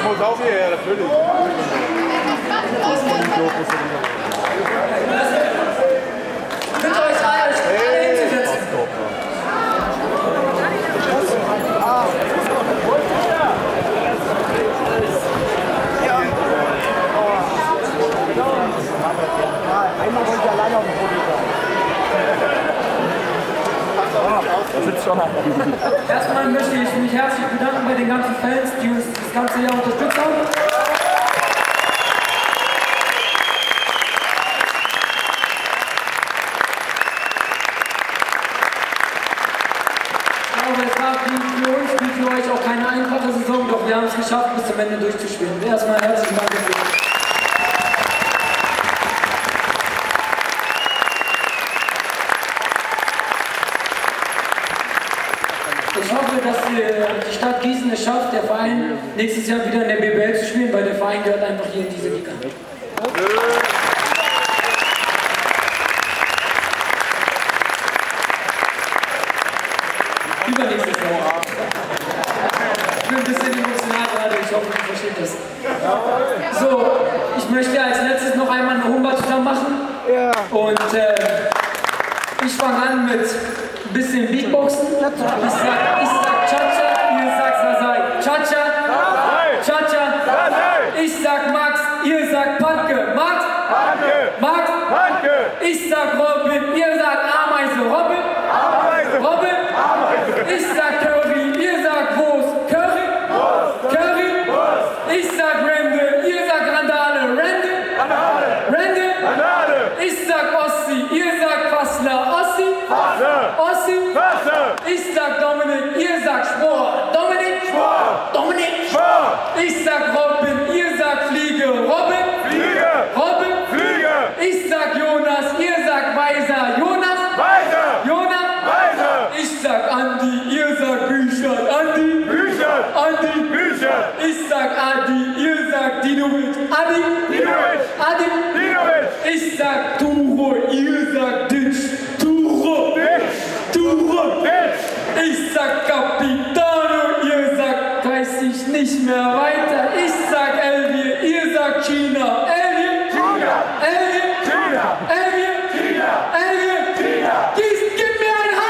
Muss auch hierher, natürlich. Mit euch alle hinzusetzen. Einmal wollte ich alleine auf dem Boden sein. Da sitzt schon einer. Erstmal möchte ich mich herzlich bedanken bei den ganzen Fans, die uns das ganze Jahr unterstützt haben. Ich glaube, es war für uns wie für euch auch keine einfache Saison, doch wir haben es geschafft, bis zum Ende durchzuspielen. Erstmal herzlichen Dank dafür. Ich hoffe, dass die Stadt Gießen es schafft, der Verein nächstes Jahr wieder in der BBL zu spielen, weil der Verein gehört einfach hier in diese Liga. Übernächstes Jahr. Ich bin ein bisschen emotional gerade, ich hoffe, ihr versteht das. So, ich möchte als letztes noch einmal eine Humba zusammen machen. Und ich fange an mit ein bisschen Beatboxen. Ich sag Cha-Cha, ihr sagt Sasai. Cha-Cha, Cha-Cha. Ich sag Max, ihr sagt Panke. Max, Max, ich sag Robin, ihr sagt Ameise. Robin, Robin. Ich sag Curry, ihr sagt Wurst. Curry, Curry. Ich sag Randall, ihr sagt Randale. Randall, Randall. Ich sag Ossi, ihr sagt Fassler. Ossi, Ossi. Ich sag Dominik, ihr sagt Spor. Dominik, Dominik. Ich sag Robin, ihr sagt Fliege. Robin, Robin. Ich sag Jonas, ihr sagt Weiser. Jonas, Jonas. Ich sag Andi, ihr sagt Bücher. Andi, Andi. Ich sag Adi, ihr sagt Dinovic. Adi, Adi. Ich sag Turo, ihr sagt Ditch. Turo, Turo. Ich sag Capitano, ihr sagt weiß ich nicht mehr weiter. Ich sag Elvier, ihr sagt China. Elvier, Elvier, Elvier, Elvier. Gießen, gib mir ein H.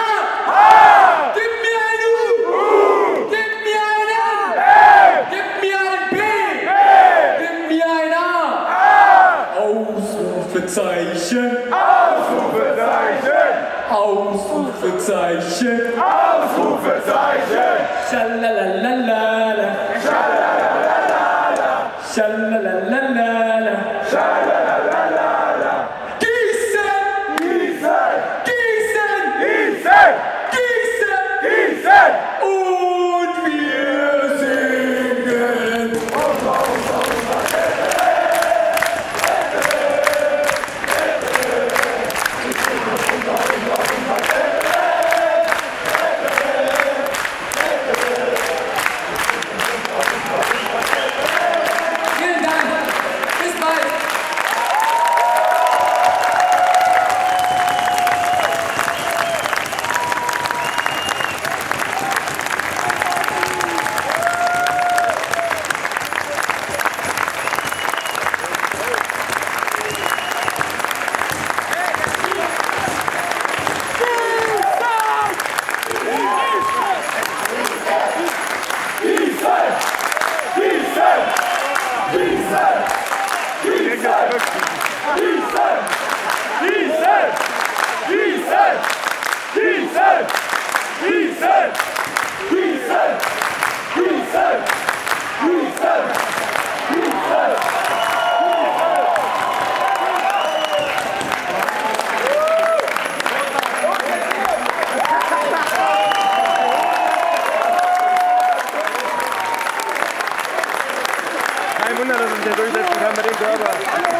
Gib mir ein U. Gib mir ein N. Gib mir ein B. Gib mir ein A. Ausrufezeichen. Ausrufezeichen. Schalalalala. Schalalalala. Gießen! Gießen! Gießen! Gießen! Gießen! Und wir singen! Vielen Dank! Bis bald! Kein Wunder, dass ich mich durchsetzen kann mit dem Körper.